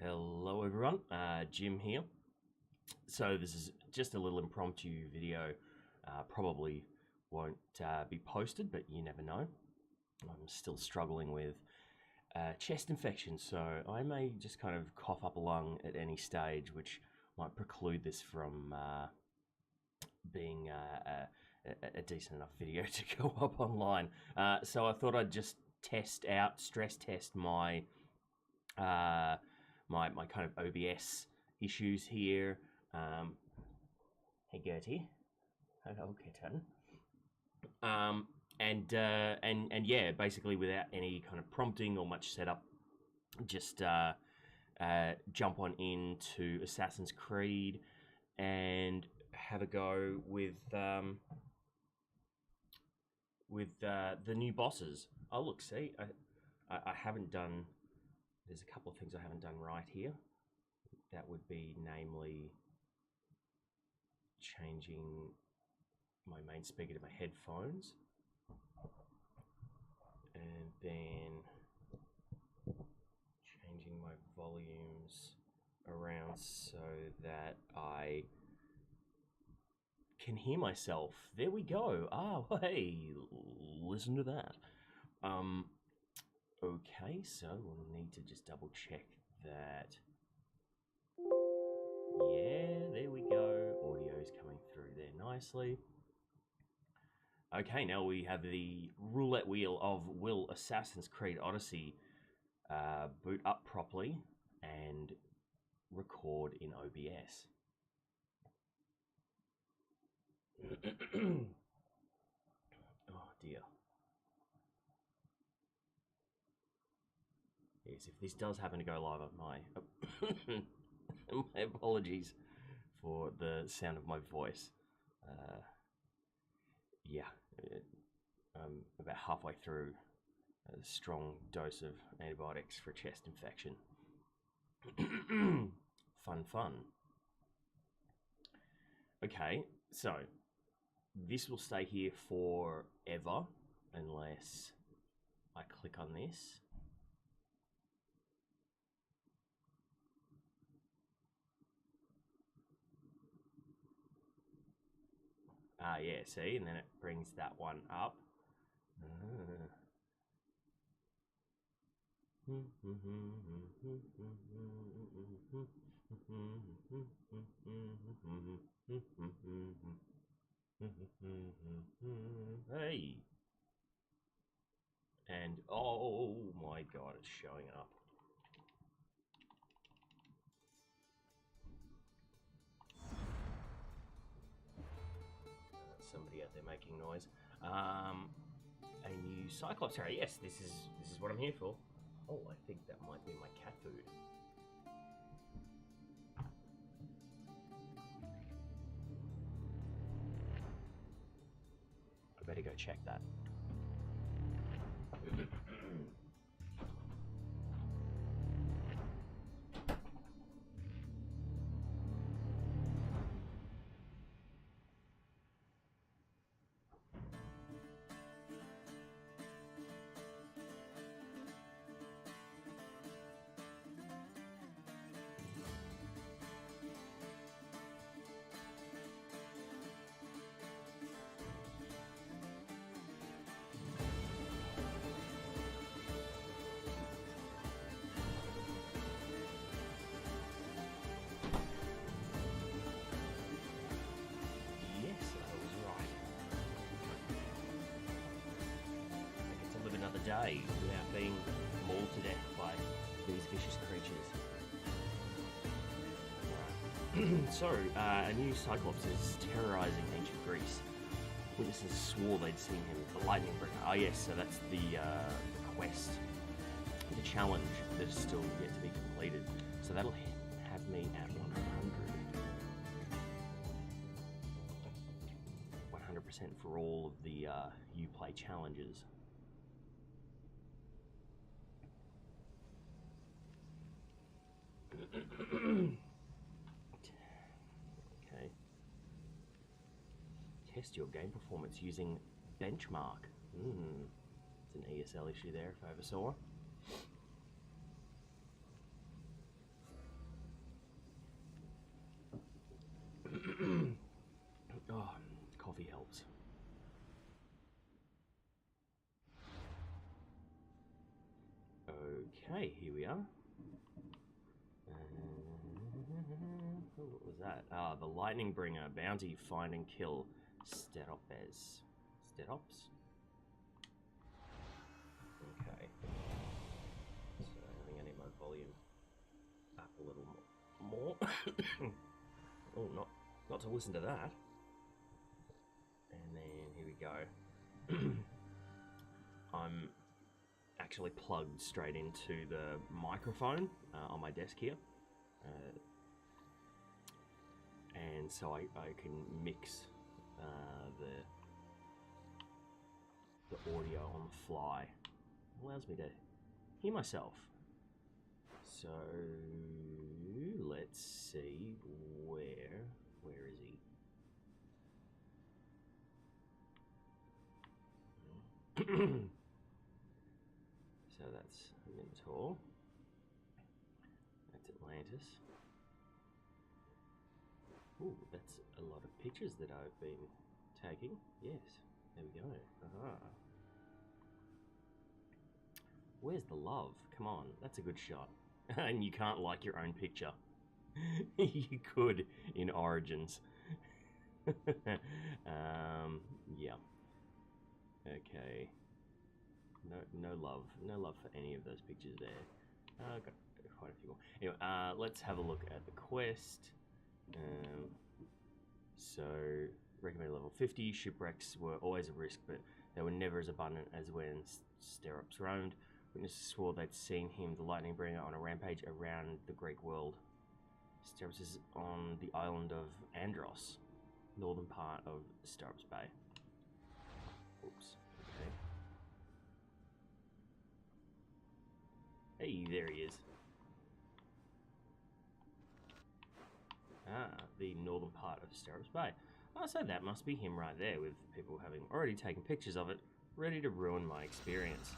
Hello everyone, Jim here. So this is just a little impromptu video, probably won't be posted, but you never know. I'm still struggling with chest infection, so I may just kind of cough up a lung at any stage, which might preclude this from being a decent enough video to go up online. So I thought I'd just stress test my my kind of OBS issues here. Hey Gertie, hello kitten. And yeah, basically without any kind of prompting or much setup, just jump on into Assassin's Creed and have a go with the new bosses. Oh look, see, I haven't done. There's a couple of things I haven't done right here. That would be namely changing my main speaker to my headphones, and then changing my volumes around so that I can hear myself. There we go. Oh, hey, listen to that. Okay, so we'll need to just double check that. Yeah, there we go. Audio's coming through there nicely. Okay, now we have the roulette wheel of will Assassin's Creed Odyssey boot up properly and record in OBS. Oh dear. Yes, if this does happen to go live on my apologies for the sound of my voice. Yeah, I'm about halfway through a strong dose of antibiotics for chest infection. Fun. Okay, so this will stay here forever unless I click on this. Yeah, see, and then it brings that one up. Hey! And oh my god, it's showing up. Somebody out there making noise. A new Cyclops Harry. Yes, this is what I'm here for. Oh, I think that might be my cat food. I better go check that. Another day without being mauled to death by these vicious creatures. So, a new Cyclops is terrorizing ancient Greece. Witnesses swore they'd seen him with the lightning bringer. Oh yes, so that's the quest, the challenge that is still yet to be completed. So that'll have me at 100% for all of the Uplay challenges. Okay. Test your game performance using benchmark. It's an ESL issue there if I ever saw. Okay, here we are. What was that? Ah, the Lightning Bringer, bounty, find and kill Steropes. Steropes? Okay. So I think I need my volume up a little more. Oh, not to listen to that. And then here we go. I'm actually plugged straight into the microphone on my desk here. And so I can mix the audio on the fly. It allows me to hear myself. So let's see, where is he? So that's Minotaur. That's Atlantis. Ooh, that's a lot of pictures that I've been taking. Yes, there we go. Aha. Where's the love? Come on, that's a good shot. And you can't like your own picture. You could in Origins. Yeah. Okay. No love for any of those pictures there. Got quite a few more. Anyway, let's have a look at the quest. So, recommended level 50. Shipwrecks were always a risk, but they were never as abundant as when Steropes roamed. Witnesses swore they'd seen him, the Lightning Bringer, on a rampage around the Greek world. Steropes is on the island of Andros, northern part of Steropes Bay. Oops. Okay. Hey, there he is. Ah, the northern part of Steropes Bay. Oh, so that must be him right there, with people having already taken pictures of it, ready to ruin my experience.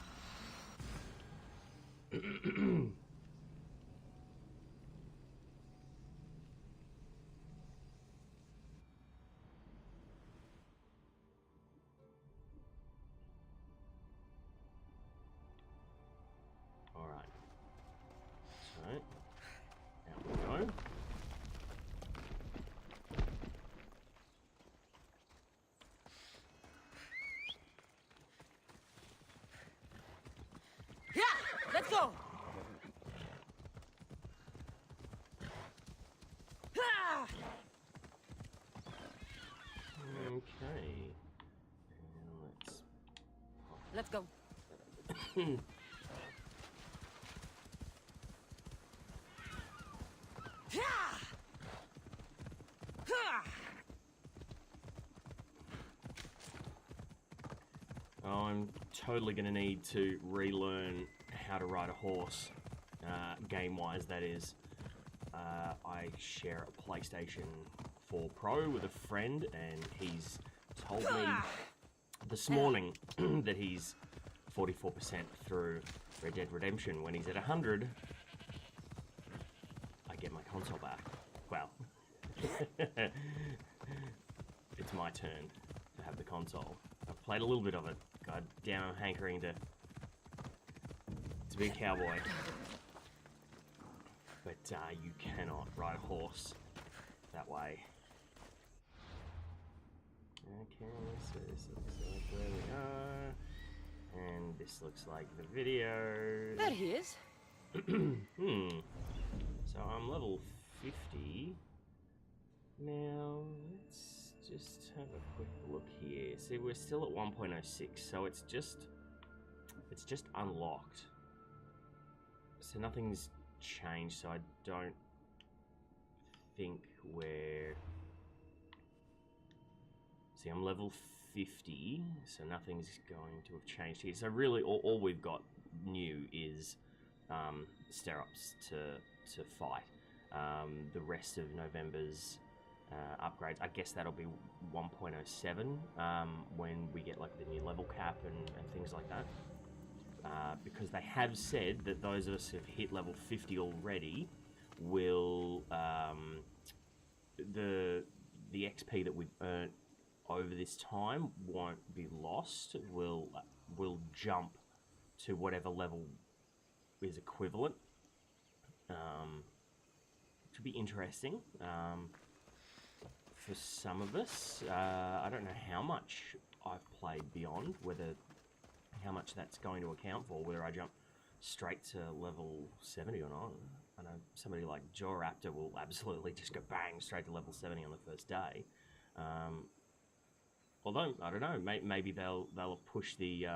Alright. So, out we go. Let's go! Okay. And Let's go. Oh, I'm totally going to need to relearn how to ride a horse, game-wise, that is. I share a PlayStation 4 Pro with a friend, and he's told me this morning that he's 44% through Red Dead Redemption. When he's at 100, I get my console back. Well, it's my turn to have the console. I've played a little bit of it. God damn, I'm hankering to be a cowboy. But you cannot ride a horse that way. Okay, so this looks like where we are. And this looks like the video. There he is. So I'm level 50. Now, let's just have a quick look here. See, we're still at 1.06, so it's just unlocked. So nothing's changed, so I don't think we're... See, I'm level 50, so nothing's going to have changed here. So really, all we've got new is Steropes to fight. The rest of November's upgrades, I guess that'll be 1.07 when we get like the new level cap and things like that. Because they have said that those of us who've hit level 50 already will the XP that we've earned over this time won't be lost. Will jump to whatever level is equivalent. Which would be interesting for some of us. I don't know how much I've played beyond, how much that's going to account for, whether I jump straight to level 70 or not. I know somebody like Raptor will absolutely just go bang straight to level 70 on the first day. Although I don't know, maybe they'll push the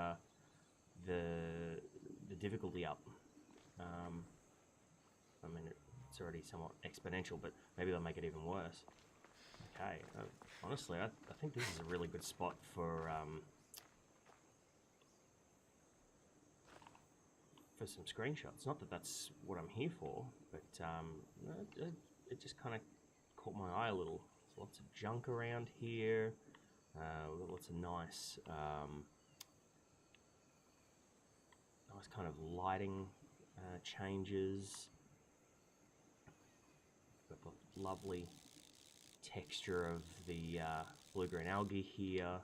difficulty up. I mean, it's already somewhat exponential, but maybe they'll make it even worse. Okay, honestly, I think this is a really good spot for some screenshots. Not that that's what I'm here for, but it just kind of caught my eye a little. There's lots of junk around here. We've got lots of nice kind of lighting changes. Got the lovely texture of the blue-green algae here.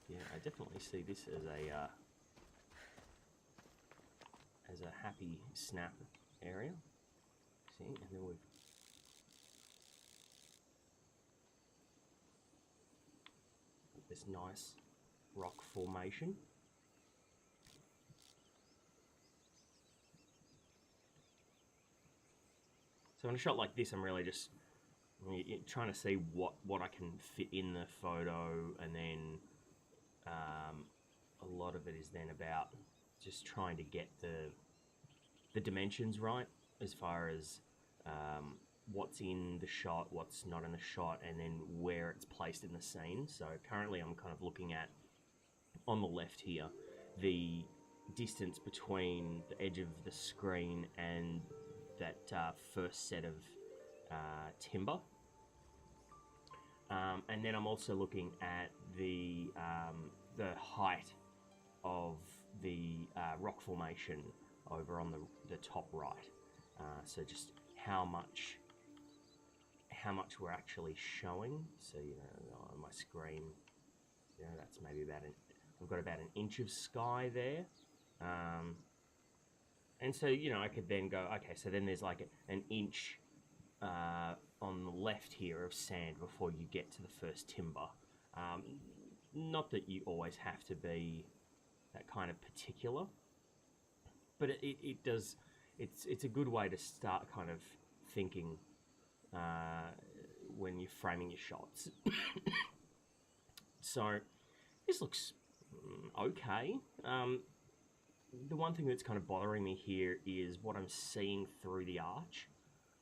Yeah, I definitely see this as a happy snap area. See, and then we've got this nice rock formation. So in a shot like this, I'm really just trying to see what I can fit in the photo, and then a lot of it is then about just trying to get the dimensions right, as far as what's in the shot, what's not in the shot, and then where it's placed in the scene. So currently I'm kind of looking at, on the left here, the distance between the edge of the screen and that first set of timber. And then I'm also looking at the height of the rock formation over on the top right. So just how much we're actually showing. So on my screen, that's maybe I've got about an inch of sky there. And so I could then go, okay, so then there's like an inch on the left here of sand before you get to the first timber. Not that you always have to be that kind of particular, but it does. It's a good way to start kind of thinking when you're framing your shots. So this looks okay. The one thing that's kind of bothering me here is what I'm seeing through the arch.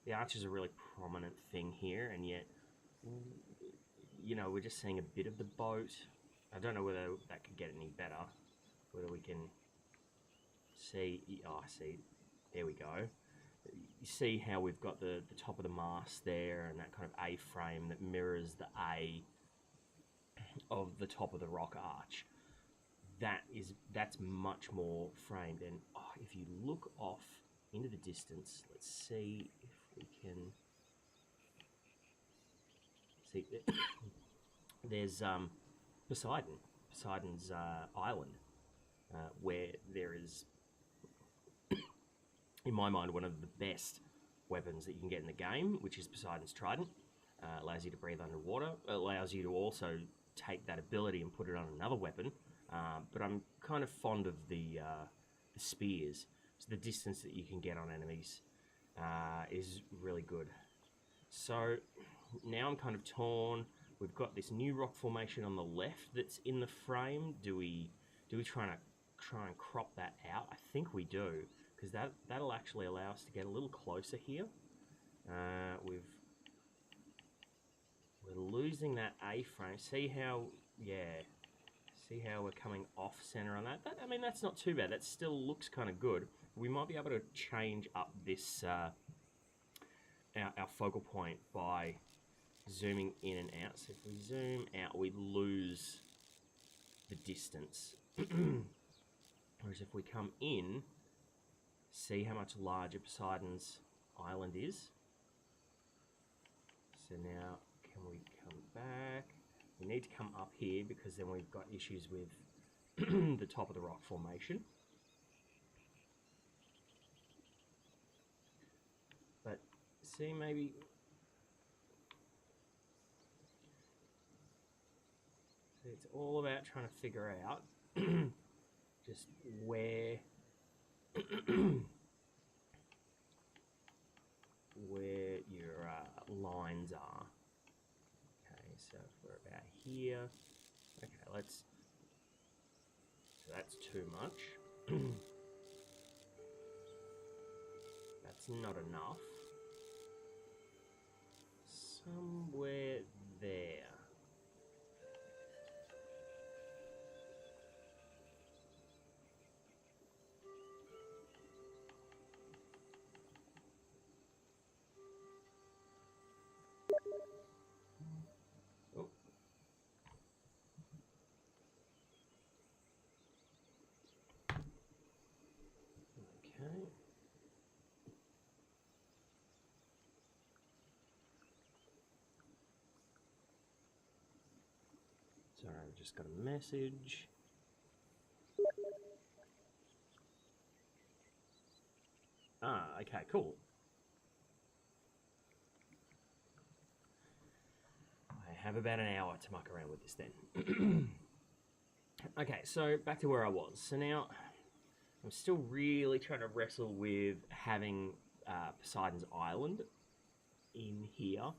The arch is a really prominent thing here, and yet, we're just seeing a bit of the boat. I don't know whether that could get any better. Whether we can see... Oh, I see. There we go. You see how we've got the top of the mast there, and that kind of A-frame that mirrors the A of the top of the rock arch. That's much more framed, and if you look off into the distance, let's see if we can see. There's Poseidon's island, where there is, in my mind, one of the best weapons that you can get in the game, which is Poseidon's trident. Allows you to breathe underwater. Allows you to also take that ability and put it on another weapon. But I'm kind of fond of the spears. So the distance that you can get on enemies is really good. So now I'm kind of torn. We've got this new rock formation on the left that's in the frame. Do we try and crop that out? I think we do, because that'll actually allow us to get a little closer here. We're losing that A-frame. See how we're coming off center on that? I mean, that's not too bad. That still looks kind of good. We might be able to change up this our focal point by zooming in and out. So if we zoom out, we lose the distance. Whereas if we come in, see how much larger Poseidon's island is. So now, can we come back? We need to come up here because then we've got issues with the top of the rock formation. But see, maybe it's all about trying to figure out just where where your lines are. Okay, so if we're about here, okay, let's, so that's too much. That's not enough. Somewhere there. Oh. Okay. Sorry, I've just got a message. Ah, okay, cool. I have about an hour to muck around with this then. Okay, so back to where I was. So now I'm still really trying to wrestle with having Poseidon's Island in here.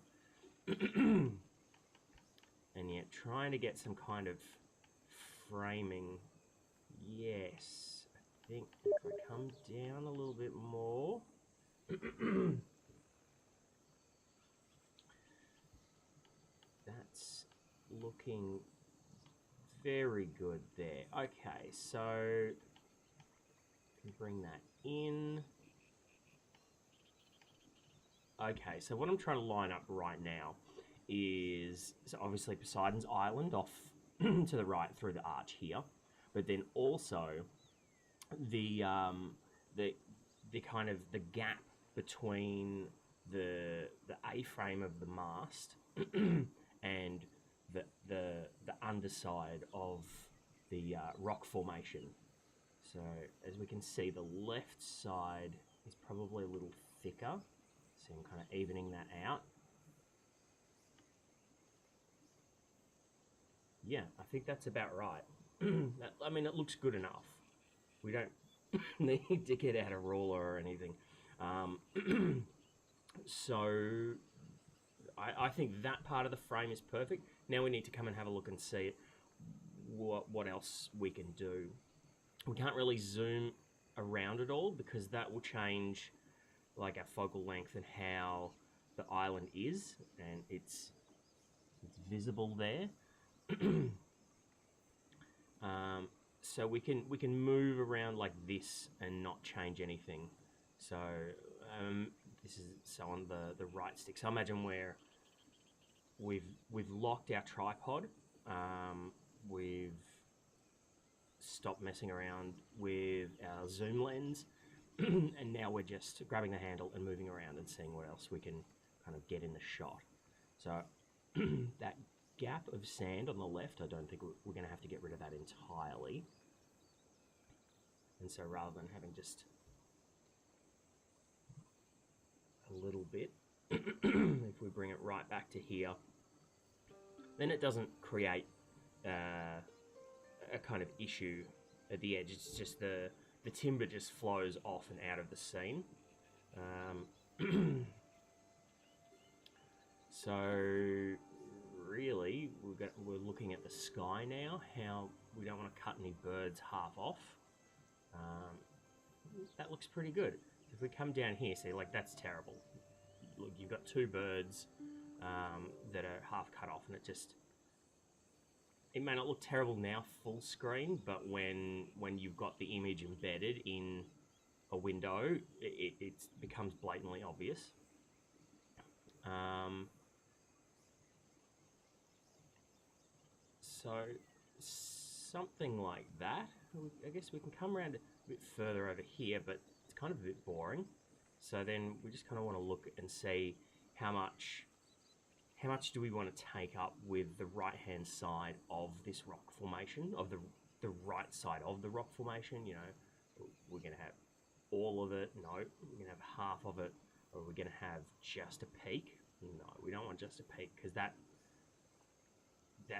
And yet trying to get some kind of framing. Yes, I think if I come down a little bit more. That's looking very good there. Okay, so can bring that in. Okay, so what I'm trying to line up right now is, so obviously Poseidon's Island off to the right through the arch here, but then also the kind of the gap between the A-frame of the mast and the underside of the rock formation. So as we can see, the left side is probably a little thicker, so I'm kind of evening that out. Yeah, I think that's about right. I mean, it looks good enough. We don't need to get out a ruler or anything. So I think that part of the frame is perfect. Now we need to come and have a look and see what else we can do. We can't really zoom around it all because that will change like our focal length and how the island is, and it's visible there. So we can move around like this and not change anything. So this is so on the right stick. So imagine where we've locked our tripod. We've stopped messing around with our zoom lens, and now we're just grabbing the handle and moving around and seeing what else we can kind of get in the shot. So that gap of sand on the left, I don't think we're going to have to get rid of that entirely. And so rather than having just a little bit, if we bring it right back to here, then it doesn't create a kind of issue at the edge. It's just the timber just flows off and out of the scene. So really, we're looking at the sky now, how we don't want to cut any birds half off. That looks pretty good. If we come down here, see, like, that's terrible. Look, you've got two birds that are half cut off, and it may not look terrible now full screen, but when you've got the image embedded in a window, it becomes blatantly obvious. So something like that. I guess we can come around a bit further over here, but it's kind of a bit boring. So then we just kind of want to look and see how how much do we want to take up with the right-hand side of this rock formation, of the right side of the rock formation? You know, we're going to have all of it. No, we're going to have half of it. Or we're going to have just a peak. No, we don't want just a peak, because that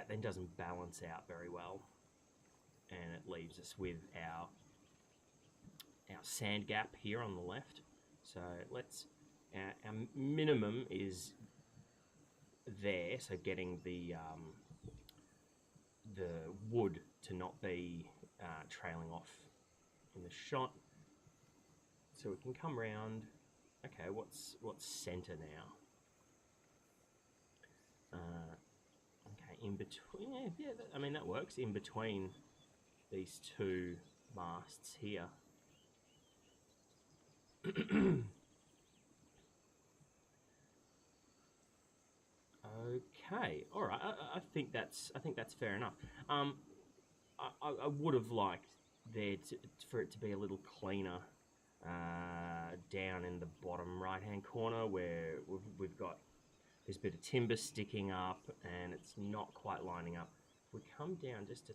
then doesn't balance out very well, and it leaves us with our sand gap here on the left. So let's, our minimum is there, so getting the wood to not be trailing off in the shot. So we can come around. Okay, what's center now? Okay, in between, yeah, I mean that works. In between these two masts here. Okay, all right. I think that's fair enough. I would have liked there for it to be a little cleaner down in the bottom right-hand corner, where we've got this bit of timber sticking up and it's not quite lining up. If we come down just a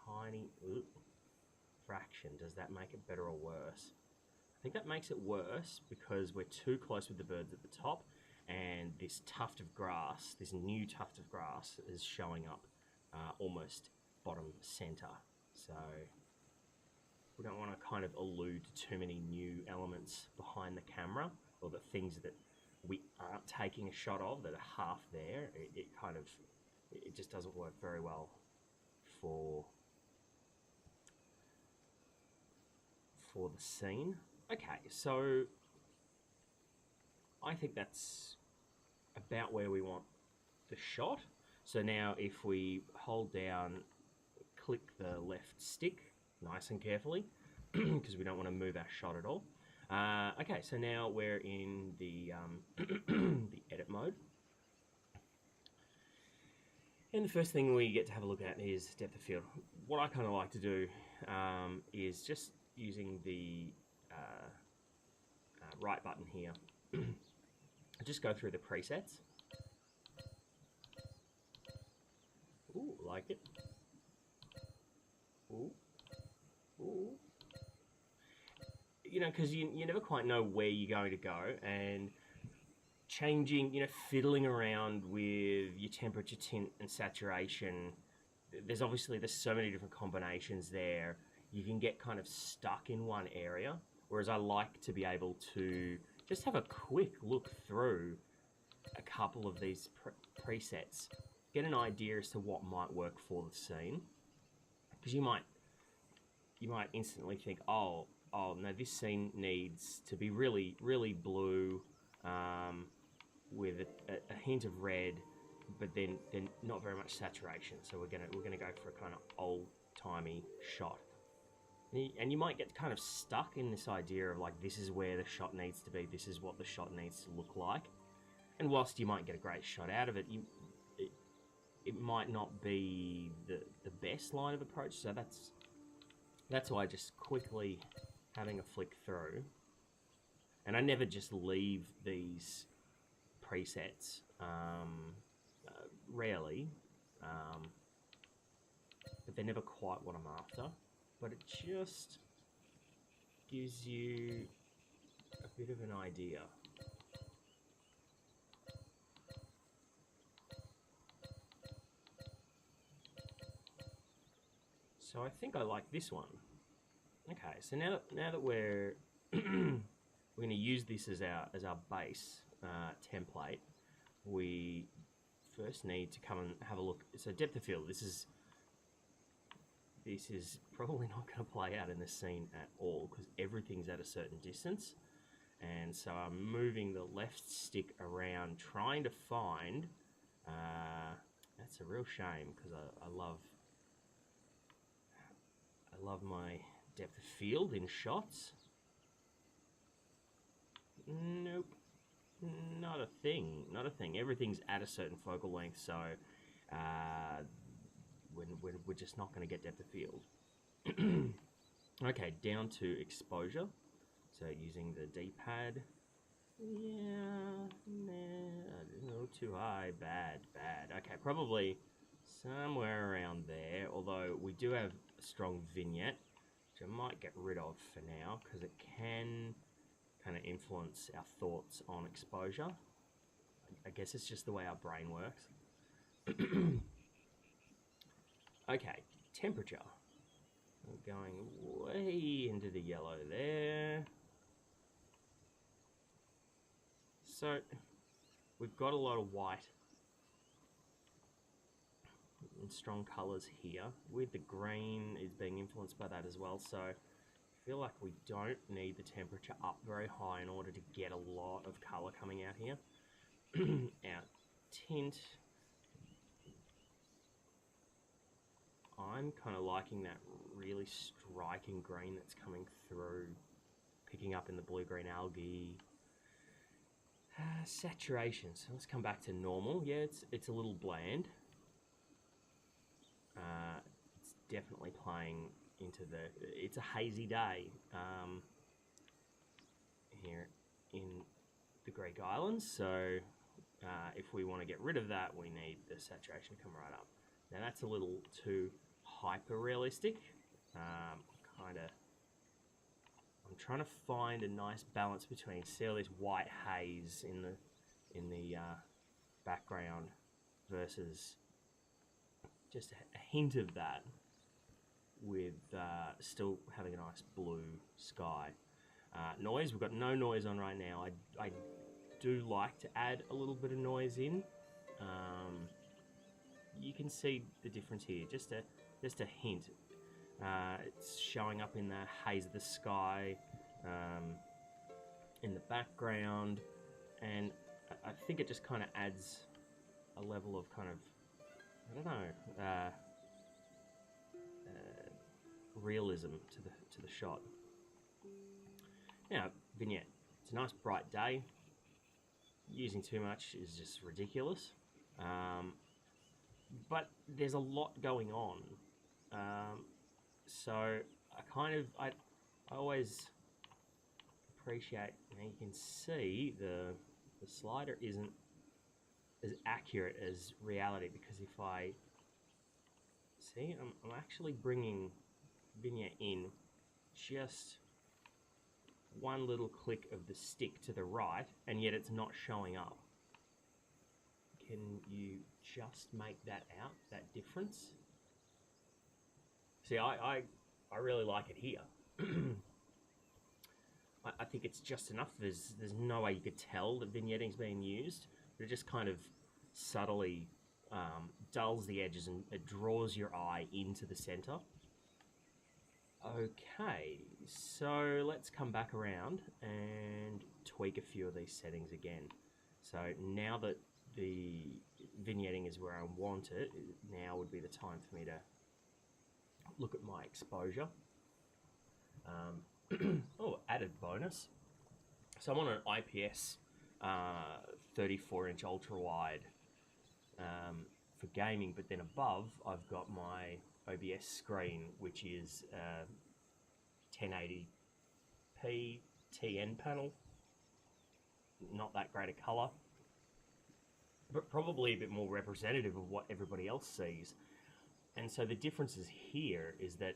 tiny fraction, does that make it better or worse? I think that makes it worse because we're too close with the birds at the top, and this tuft of grass, this new tuft of grass, is showing up almost bottom center. So we don't want to kind of allude to too many new elements behind the camera, or the things that we aren't taking a shot of that are half there. It just doesn't work very well for the scene. Okay, so I think that's about where we want the shot. So now if we hold down, click the left stick nice and carefully, because we don't want to move our shot at all. Okay, so now we're in the the edit mode. And the first thing we get to have a look at is depth of field. What I kind of like to do is just using the right button here, just go through the presets. Ooh, like it. Ooh. Ooh. You know, because you never quite know where you're going to go, and changing, you know, fiddling around with your temperature, tint, and saturation. There's so many different combinations there. You can get kind of stuck in one area, whereas I like to be able to just have a quick look through a couple of these presets, get an idea as to what might work for the scene, because you might instantly think, oh no, this scene needs to be really, really blue, with a hint of red, but then not very much saturation. So we're gonna go for a kind of old-timey shot. And you might get kind of stuck in this idea of, like, this is where the shot needs to be, this is what the shot needs to look like. And whilst you might get a great shot out of it, it might not be the best line of approach. So that's why just quickly having a flick through. And I never just leave these presets, rarely, but they're never quite what I'm after. But it just gives you a bit of an idea. So I think I like this one. Okay, so now that we're we're going to use this as our base template, we first need to come and have a look. So depth of field. This is probably not going to play out in the scene at all, because everything's at a certain distance. And so I'm moving the left stick around, trying to find, that's a real shame, because I love my depth of field in shots. Nope, not a thing. Everything's at a certain focal length, so we're just not going to get depth of field. Okay, down to exposure. So using the D-pad, Yeah, nah, a little too high. Bad. Okay, probably somewhere around there. Although we do have a strong vignette, which I might get rid of for now because it can kind of influence our thoughts on exposure. I guess it's just the way our brain works. Okay, temperature. We're going way into the yellow there. So we've got a lot of white and strong colours here. With the green is being influenced by that as well. So I feel like we don't need the temperature up very high in order to get a lot of colour coming out here. Our tint, I'm kind of liking that really striking green that's coming through, picking up in the blue-green algae. Saturation, so let's come back to normal. Yeah, it's a little bland. It's definitely playing into it's a hazy day here in the Greek Islands, so if we want to get rid of that, we need the saturation to come right up. Now that's a little too hyper-realistic. I'm trying to find a nice balance between, see all this white haze in the background versus just a hint of that with still having a nice blue sky. Noise, we've got no noise on right now. I do like to add a little bit of noise in. You can see the difference here, just a hint. It's showing up in the haze of the sky, in the background, and I think it just kind of adds a level of kind of, I don't know, realism to the shot. Now, vignette. It's a nice bright day. Using too much is just ridiculous. But there's a lot going on. So I always appreciate, you can see the slider isn't as accurate as reality, because if I see, I'm actually bringing vignette in just one little click of the stick to the right, and yet it's not showing up. Can you just make that out, that difference? See, I really like it here. I think it's just enough. There's no way you could tell that vignetting's being used, but it just kind of subtly dulls the edges and it draws your eye into the center. Okay, so let's come back around and tweak a few of these settings again. So now that the vignetting is where I want it, now would be the time for me to look at my exposure. Oh, added bonus. So I'm on an IPS 34-inch ultra-wide for gaming, but then above I've got my OBS screen, which is 1080p TN panel. Not that great a color, but probably a bit more representative of what everybody else sees. And so the differences here is that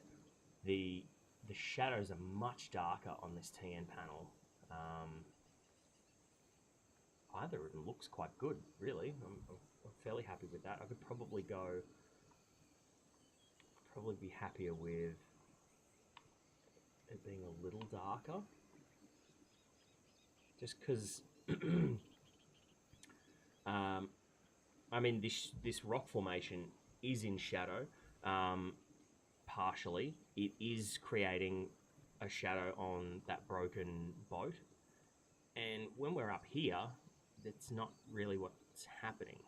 the shadows are much darker on this TN panel. Either of them looks quite good, really. I'm fairly happy with that. I could probably be happier with it being a little darker, just because I mean, this rock formation is in shadow. Partially, it is creating a shadow on that broken boat, and when we're up here, that's not really what's happening.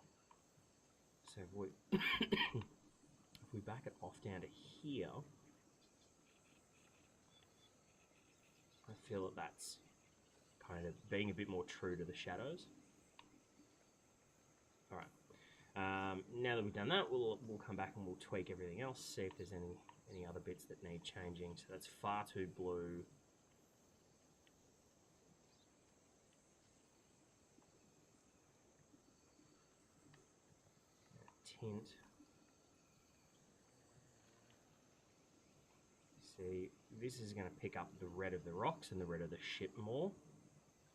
So if we if we back it off down to here, I feel that that's kind of being a bit more true to the shadows. All right. Now that we've done that, we'll come back and we'll tweak everything else, see if there's any other bits that need changing. So that's far too blue. tint. See, this is going to pick up the red of the rocks and the red of the ship more.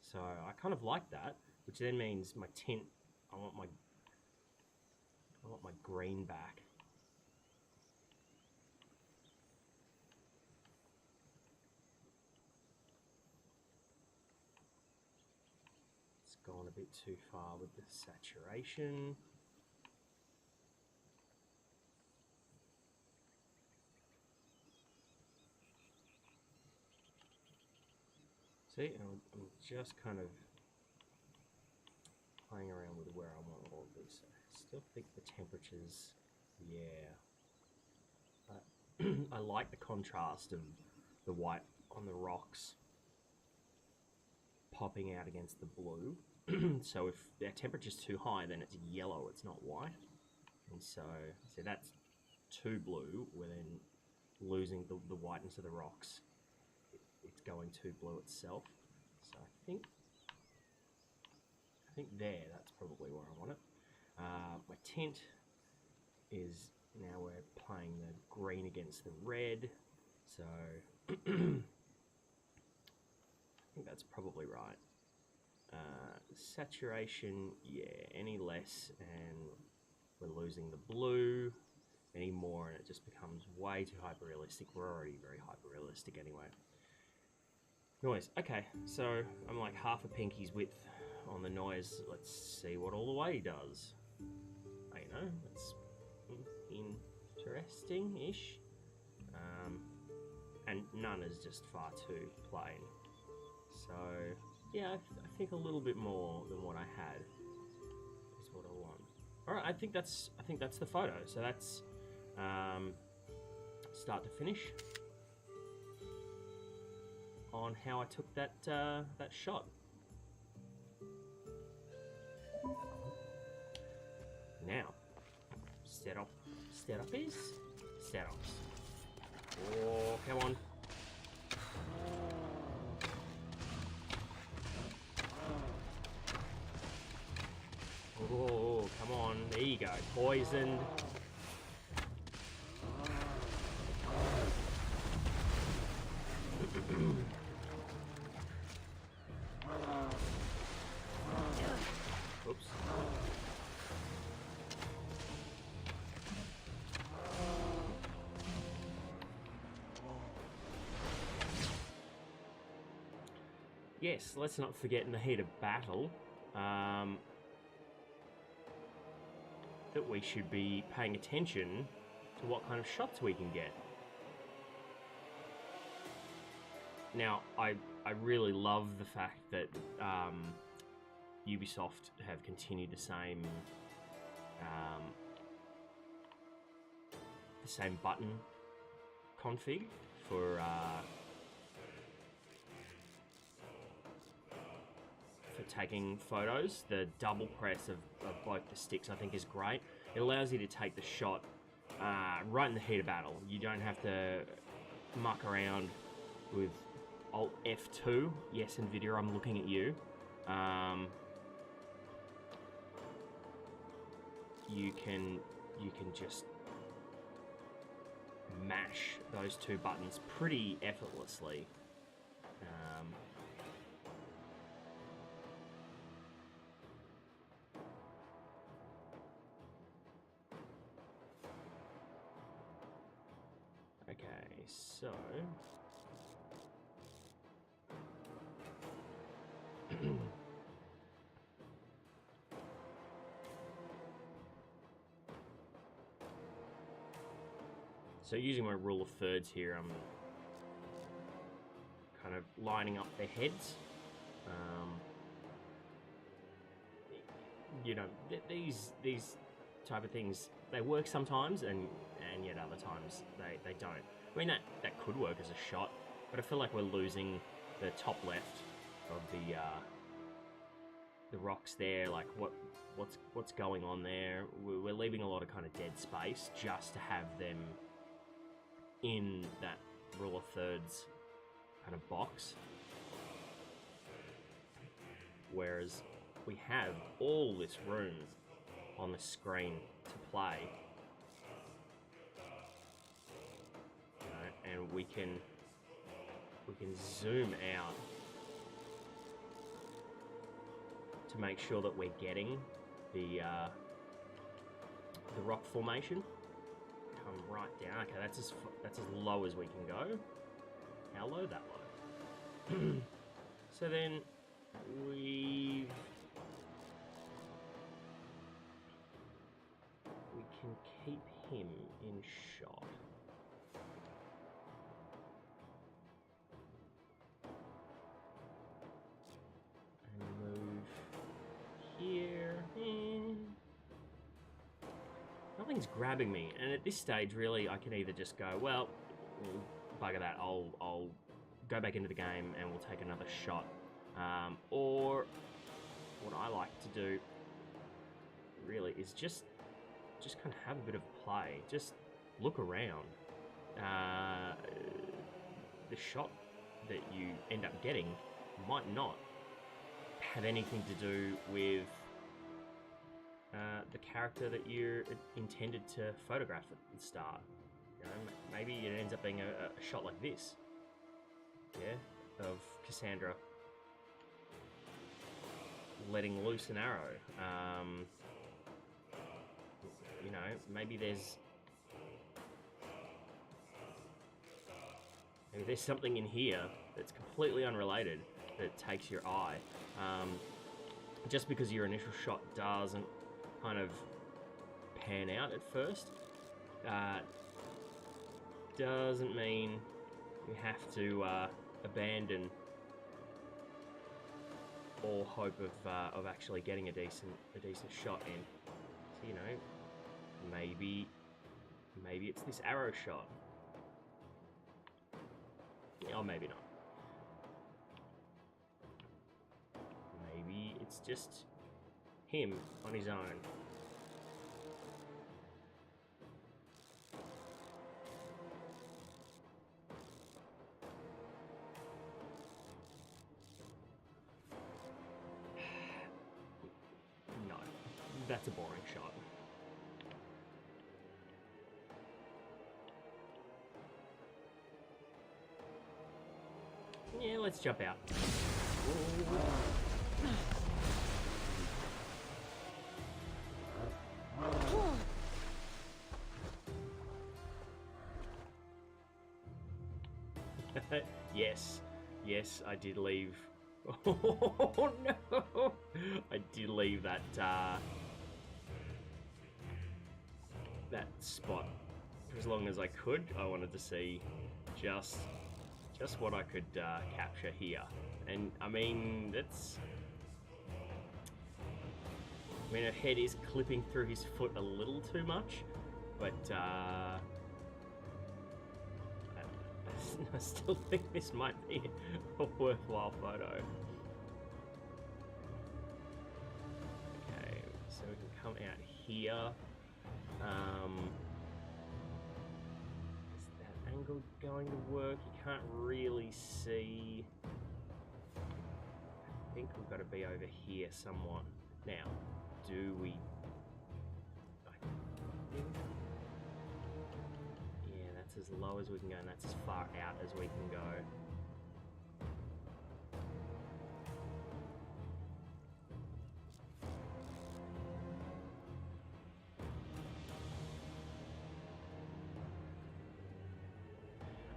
So I kind of like that, which then means my tint, I want my green back. It's gone a bit too far with the saturation. See, I'm just kind of playing around with where I want all of this. I still think the temperatures, yeah. I like the contrast of the white on the rocks popping out against the blue. So if their temperature's too high, then it's yellow, it's not white. And so that's too blue, we're then losing the whiteness of the rocks. It's going too blue itself. So I think there, that's probably where I want it. My tint is, now we're playing the green against the red. So I think that's probably right. Saturation, yeah, any less and we're losing the blue. Any more and it just becomes way too hyper-realistic. We're already very hyper-realistic anyway. Noise. Okay, so I'm like half a pinky's width on the noise. Let's see what all the way does. I know, it's interesting-ish. And none is just far too plain. So yeah, I think a little bit more than what I had is what I want. All right, I think that's the photo. So that's start to finish on how I took that that shot. Now, Steropes. Oh, come on. Oh, come on. There you go. Poisoned. Oops. Yes, let's not forget in the heat of battle that we should be paying attention to what kind of shots we can get. Now, I really love the fact that Ubisoft have continued the same button config for taking photos. The double press of both the sticks I think is great. It allows you to take the shot right in the heat of battle. You don't have to muck around with Alt F2. Yes, NVIDIA, I'm looking at you. You can just mash those two buttons pretty effortlessly. Okay, so so using my rule of thirds here, I'm kind of lining up their heads. You know, these type of things, they work sometimes, and yet other times they don't. I mean, that could work as a shot, but I feel like we're losing the top left of the rocks there. Like what's going on there? We're leaving a lot of kind of dead space just to have them in that rule of thirds kind of box, whereas we have all this room on the screen to play. You know, and we can zoom out to make sure that we're getting the rock formation. Come right down. Okay, that's as low as we can go. How low? That low. So then we can keep him in shot. And move here. Nothing's grabbing me, and at this stage, really, I can either just go, well, bugger that, I'll go back into the game and we'll take another shot. Or what I like to do, really, is just kind of have a bit of play. Just look around. The shot that you end up getting might not have anything to do with the character that you're intended to photograph at the start. You know, maybe it ends up being a shot like this, yeah, of Cassandra letting loose an arrow. You know, maybe there's something in here that's completely unrelated that takes your eye. Just because your initial shot doesn't kind of pan out at first, doesn't mean you have to abandon all hope of actually getting a decent shot in. So, you know, maybe it's this arrow shot, or maybe not. Maybe it's just him on his own. No, that's a boring shot. Yeah, let's jump out. Yes, I did leave. Oh no! I did leave that that spot for as long as I could. I wanted to see just what I could capture here, and I mean her head is clipping through his foot a little too much, but I still think this might be a worthwhile photo. Okay, so we can come out here. Is that angle going to work? You can't really see. I think we've got to be over here somewhat. Now, do we? I think. Yeah, that's as low as we can go, and that's as far out as we can go.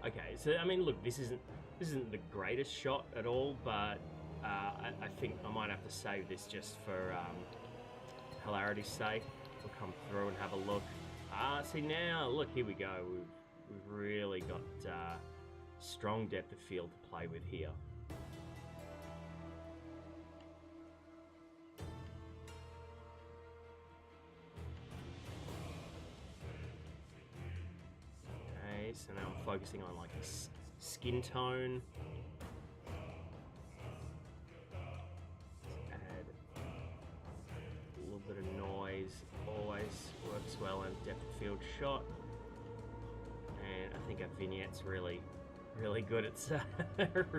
Okay, so I mean, look, this isn't the greatest shot at all, but I think I might have to save this just for hilarity's sake. We'll come through and have a look. See now, look, here we go. We've really got strong depth of field to play with here. Okay, so now I'm focusing on like his skin tone. Let's add a little bit of noise. Always works well in depth of field shot. And I think our vignette's really good at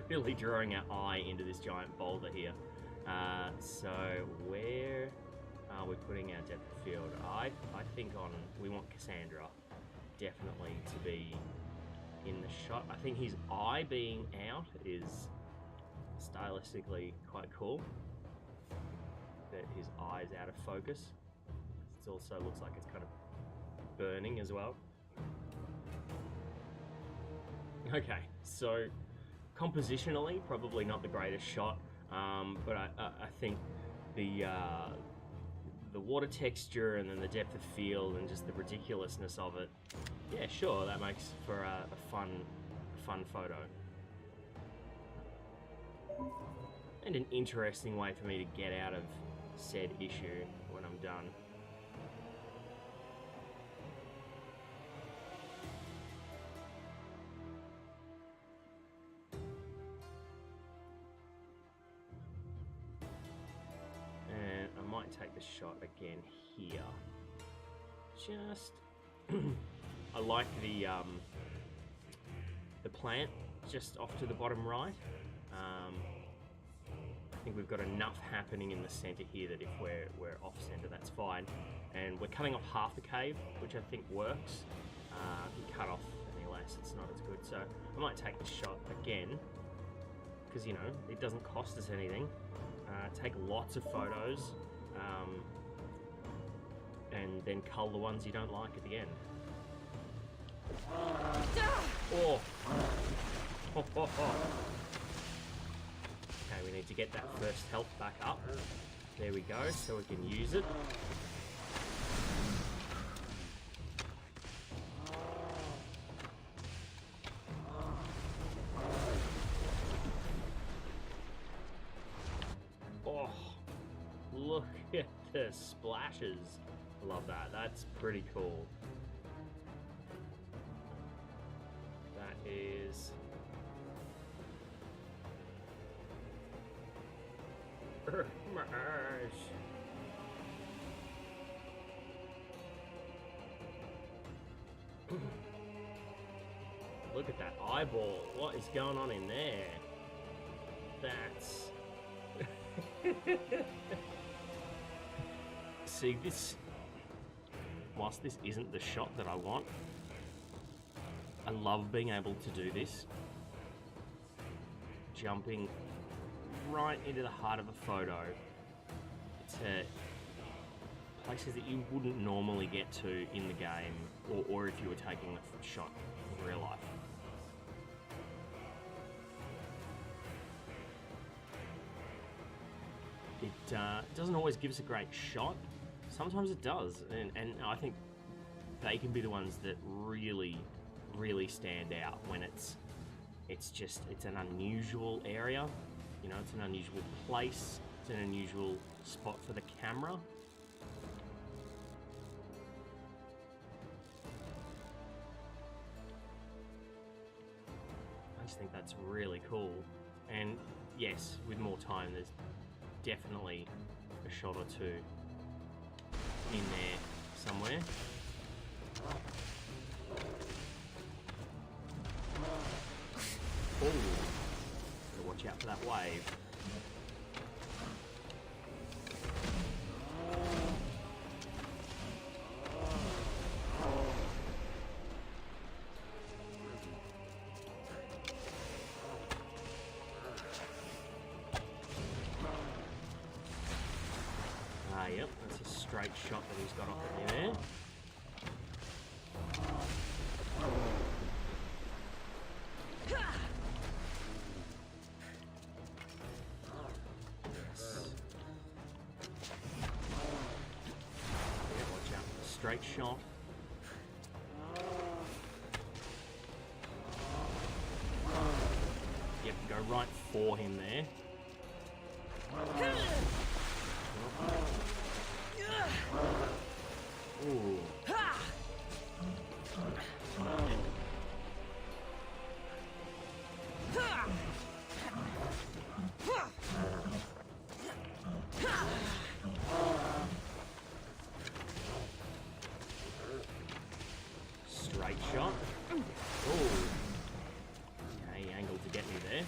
really drawing our eye into this giant boulder here. So where we're putting our depth of field. I think we want Cassandra definitely to be in the shot. I think his eye being out is stylistically quite cool. That his eye's out of focus. It also looks like it's kind of burning as well. Okay, so compositionally, probably not the greatest shot, but I think the water texture and then the depth of field and just the ridiculousness of it, yeah, sure, that makes for a fun photo. And an interesting way for me to get out of said issue when I'm done. And I might take the shot again here. Just I like the plant just off to the bottom right. I think we've got enough happening in the center here that if we're off center, that's fine. And we're cutting off half the cave, which I think works. If you cut off any less, it's not as good. So I might take the shot again, because, you know, it doesn't cost us anything. Take lots of photos, and then cull the ones you don't like at the end. Oh. Okay, we need to get that first health back up. There we go, so we can use it. Oh, look at the splashes. I love that. That's pretty cool. That is... Look at that eyeball. What is going on in there? That's... See, this... Whilst this isn't the shot that I want, I love being able to do this. Jumping right into the heart of a photo to places that you wouldn't normally get to in the game, or if you were taking a shot in real life. It doesn't always give us a great shot. Sometimes it does, and I think they can be the ones that really stand out when it's an unusual area. You know, it's an unusual place, it's an unusual spot for the camera. I just think that's really cool. And yes, with more time, there's definitely a shot or two in there somewhere. Oh, gotta watch out for that wave. Yep, that's a straight shot that he's got off of there. Watch out for the straight shot. Yep, go right for him there. Ooh. Straight shot. Ooh. Okay, angle to get me there.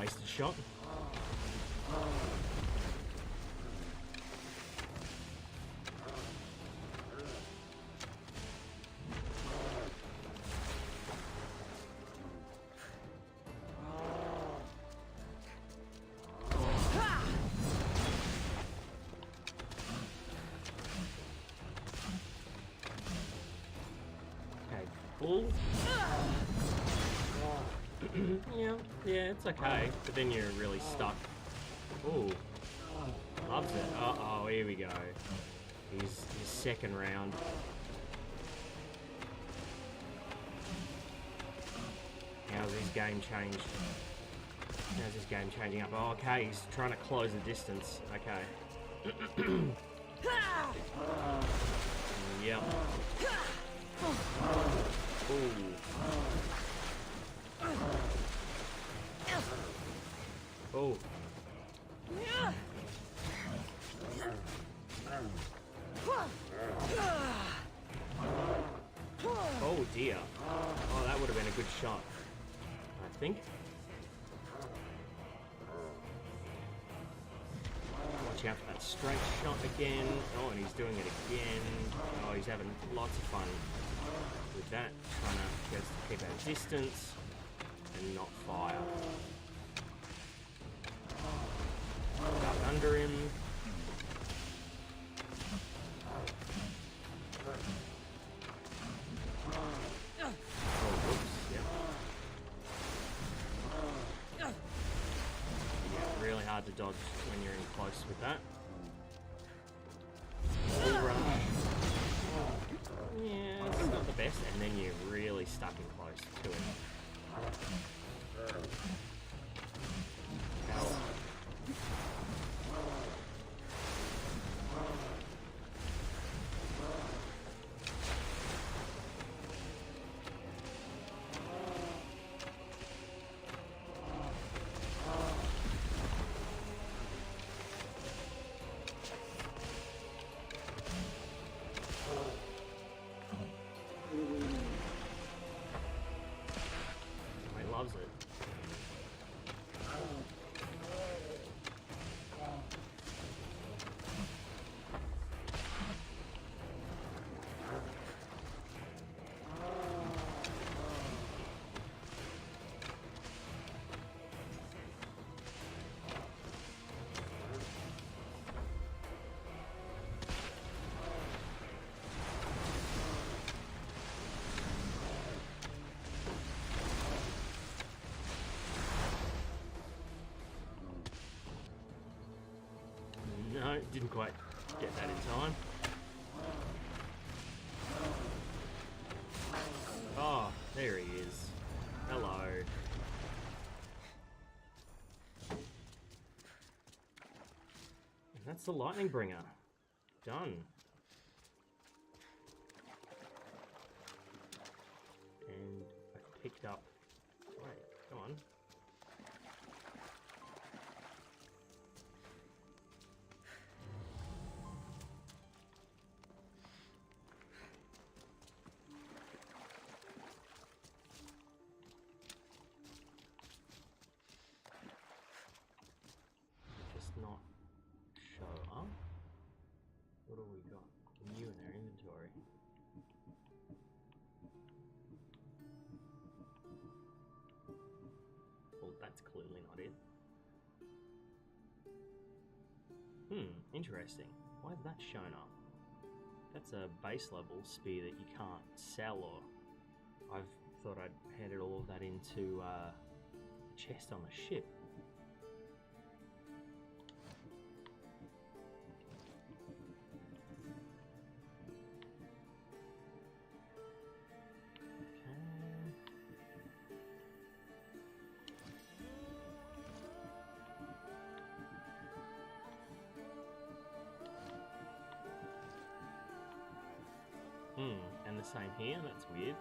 wasted shot. Bull. yeah, it's okay, but then you're really stuck. Ooh, loves it. Uh-oh, here we go. His second round. How's his game changed? How's his game changing up? Oh, okay, he's trying to close the distance. Okay. Yep. Ooh. Oh. Oh dear. Oh, that would have been a good shot, I think. Watch out for that straight shot again. Oh, and he's doing it again. Oh, he's having lots of fun with that, trying to just keep our distance and not fire. Duck under him. Oh, whoops, yeah. Yeah, really hard to dodge when you're in close with that. Bull rush. Yeah, it's not the best, and then you're really stuck in close to it. Ow. Loves it. No, didn't quite get that in time. Oh, there he is. Hello. And that's the lightning bringer. Done. And I picked up... Wait, come on. Not show up. What have we got new in our inventory? Well, that's clearly not it. Interesting. Why is that shown up? That's a base level spear that you can't sell, or I've thought I'd handed all of that into a chest on the ship. And the same here, that's weird.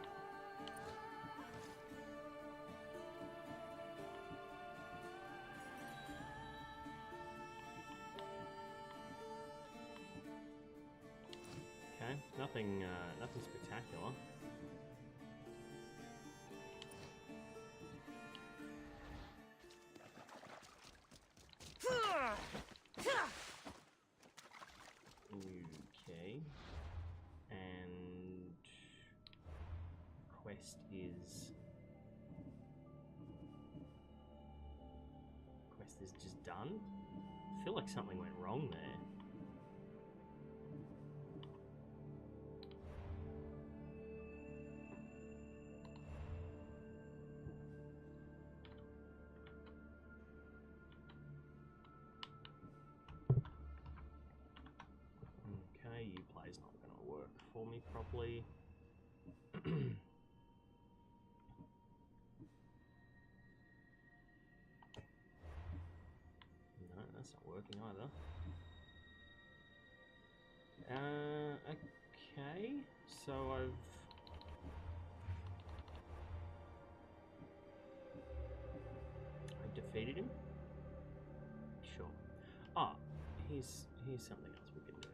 Okay, nothing spectacular. quest is just done. I feel like something went wrong there. Okay, Uplay's not going to work for me properly. No, that's not working either. Okay, so I've defeated him. Sure. Ah, here's something else we can do.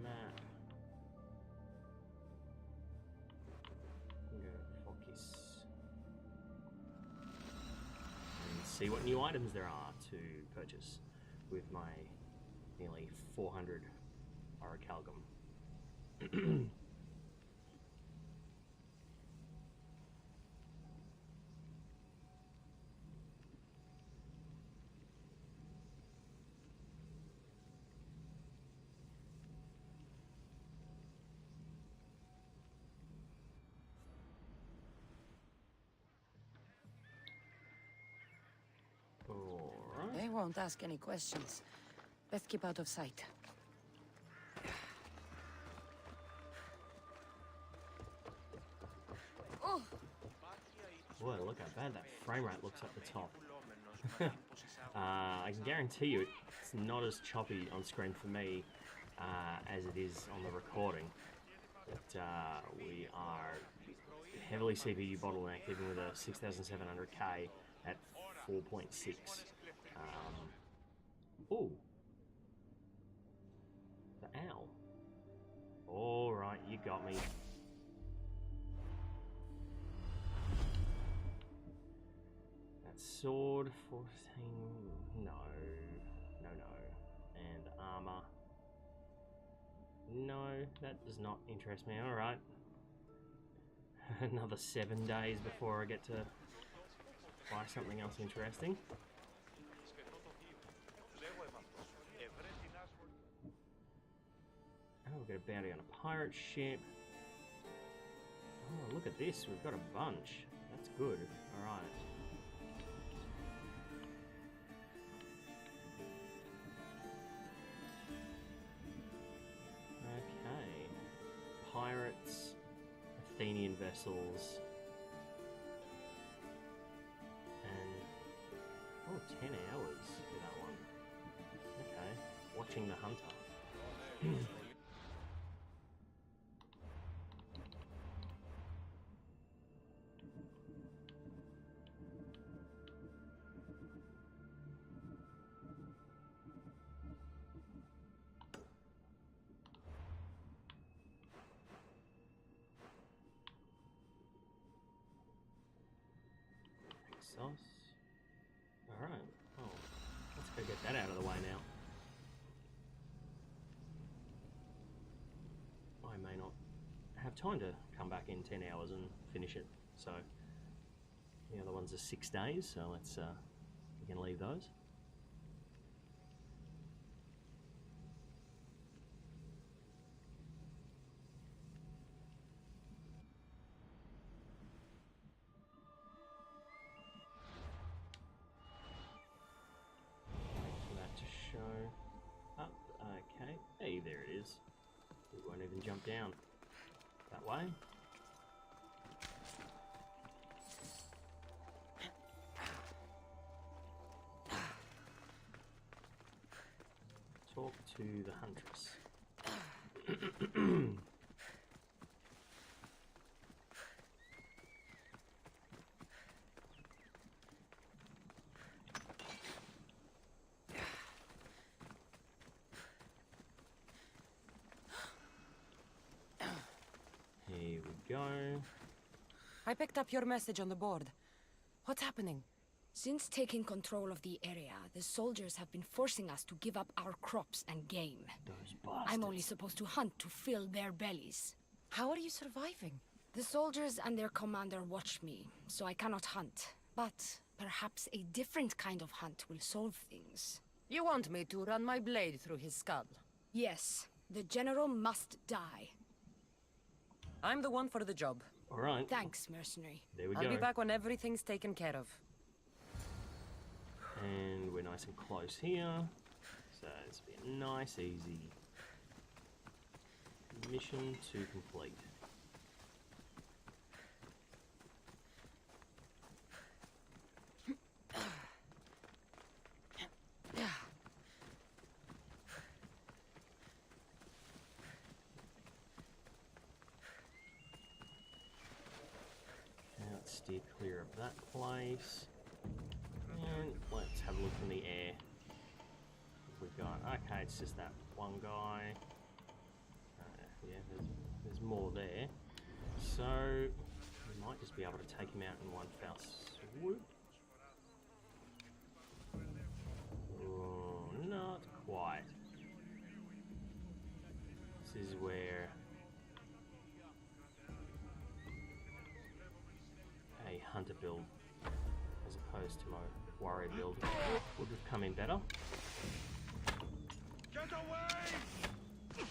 Map. Go focus. And see what new items there are to purchase with my nearly 400 Orichalcum. They won't ask any questions. Best keep out of sight. Oh! Boy, look how bad that frame rate looks at the top. I can guarantee you it's not as choppy on screen for me as it is on the recording. But we are heavily CPU bottlenecked, even with a 6700K at 4.6. Ooh. The owl. Alright, you got me. That sword, 14... No. No, no. And armor. No, that does not interest me. Alright. Another 7 days before I get to buy something else interesting. Oh, we've got a bounty on a pirate ship. Oh, look at this. We've got a bunch. That's good. Alright. Okay. Pirates. Athenian vessels. And... oh, 10 hours for that one. Okay. Watching the hunter. Alright, oh, let's go get that out of the way now. I may not have time to come back in 10 hours and finish it, so the other ones are 6 days, so let's, we can leave those. Hey, there it is. We won't even jump down. That way. Talk to the huntress. Go. I picked up your message on the board. What's happening? Since taking control of the area, the soldiers have been forcing us to give up our crops and game. Those bastards. I'm only supposed to hunt to fill their bellies. How are you surviving? The soldiers and their commander watch me, so I cannot hunt. But perhaps a different kind of hunt will solve things. You want me to run my blade through his skull? Yes, the general must die. I'm the one for the job. All right. Thanks, mercenary. There we go. I'll be back when everything's taken care of. And we're nice and close here. So it's be a nice, easy mission to complete. Let's steer clear of that place. And let's have a look in the air. We've got, okay, it's just that one guy. Yeah, there's more there. So, we might just be able to take him out in one foul swoop. Oh, not quite. This is where a hunter build, as opposed to my warrior build, would have come in better. Get away!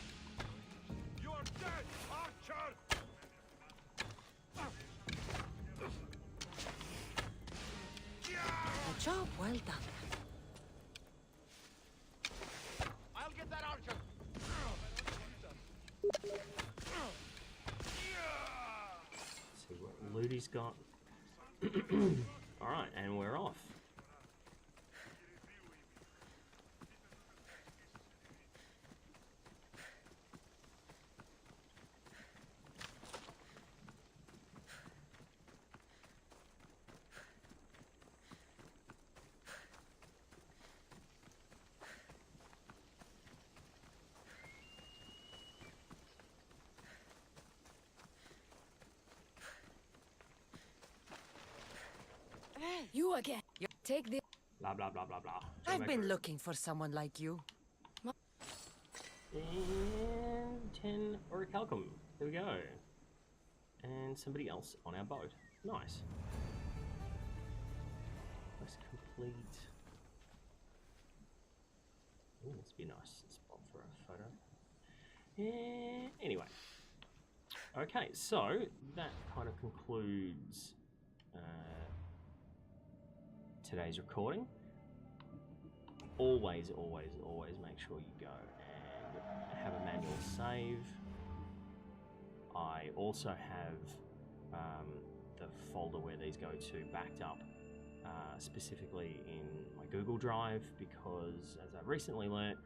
You are dead, archer! A job well done. I'll get that archer! See what loot he's got. Alright, and we're off. You again. Take this. Blah blah blah blah blah. I've been looking for someone like you. And 10 Orichalcum. There we go. And somebody else on our boat. Nice. Let's complete. Ooh, this would be a nice spot for a photo. Anyway. Okay, so that kind of concludes today's recording. Always make sure you go and have a manual save. I also have the folder where these go to backed up specifically in my Google Drive, because as I've recently learnt,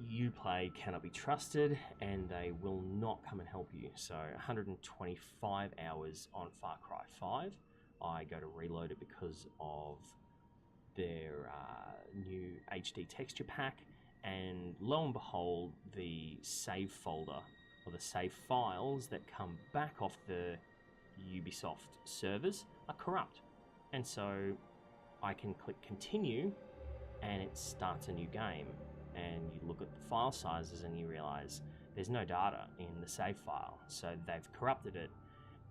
Uplay cannot be trusted and they will not come and help you. So 125 hours on Far Cry 5. I go to reload it because of their new HD texture pack, and lo and behold, the save folder or the save files that come back off the Ubisoft servers are corrupt. And so I can click continue and it starts a new game, and you look at the file sizes and you realize there's no data in the save file. So they've corrupted it,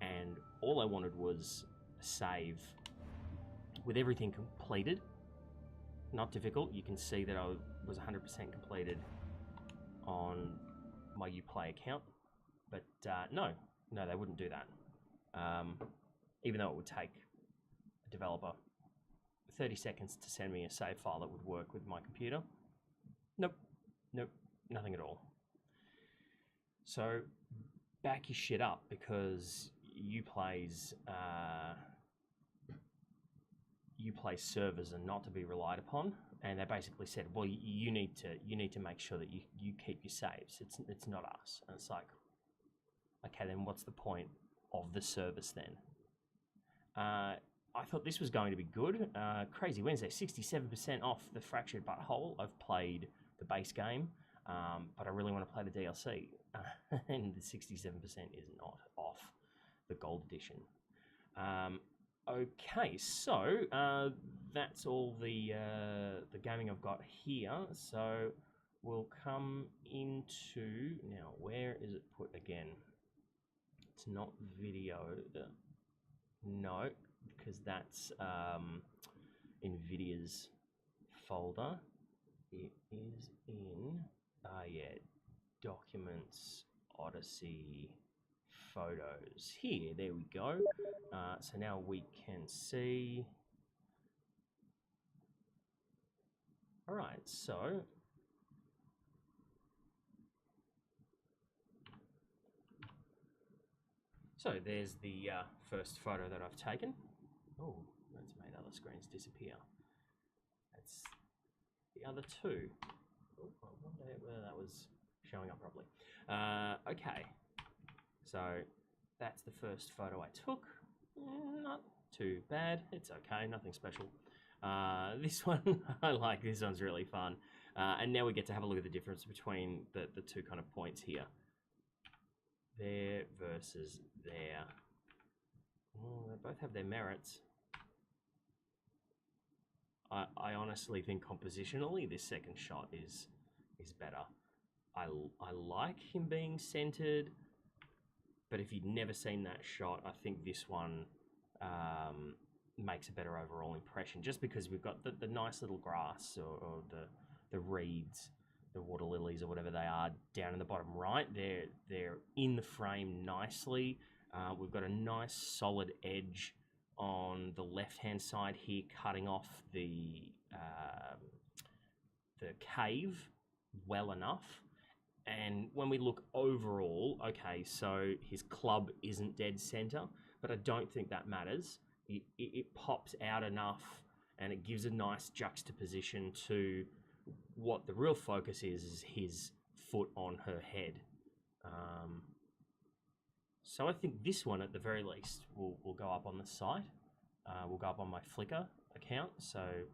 and all I wanted was a save with everything completed. Not difficult. You can see that I was 100% completed on my Uplay account, but no, they wouldn't do that. Even though it would take a developer 30 seconds to send me a save file that would work with my computer. Nope, nothing at all. So back your shit up, because Uplay's Uplay servers are not to be relied upon, and they basically said, well, you need to make sure that you keep your saves. It's not us. And it's like, okay, then what's the point of the service then? I thought this was going to be good. Crazy Wednesday, 67% off the Fractured Butthole. I've played the base game, but I really want to play the DLC, and the 67% is not off the gold edition. Okay, so that's all the gaming I've got here. So we'll come into now. Where is it put again? It's not video. No, because that's NVIDIA's folder. It is in yeah, Documents, Odyssey, Photos. Here, there we go. So now we can see. All right, so there's the first photo that I've taken. Oh, that's made other screens disappear. That's the other two. Oh, I wonder whether that was showing up properly. Okay, so that's the first photo I took. Not too bad. It's okay, nothing special. This one, I like. This one's really fun. And now we get to have a look at the difference between the two kind of points here. There versus there. Oh, they both have their merits. I honestly think compositionally this second shot is better. I like him being centered, but if you'd never seen that shot, I think this one makes a better overall impression, just because we've got the nice little grass or the reeds, the water lilies or whatever they are down in the bottom right. They're in the frame nicely. We've got a nice solid edge on the left-hand side here, cutting off the cave well enough. And when we look overall, okay, so his club isn't dead center, but I don't think that matters. It pops out enough, and it gives a nice juxtaposition to what the real focus is his foot on her head. So I think this one, at the very least, will go up on the site. Will go up on my Flickr account. So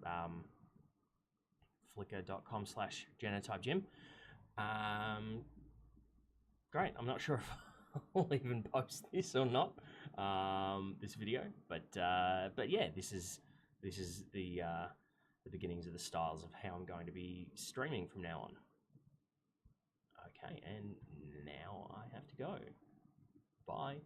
flickr.com/genotypegym. Great. I'm not sure if I'll even post this or not, this video, but yeah, this is the beginnings of the styles of how I'm going to be streaming from now on. Okay, and now I have to go. Bye.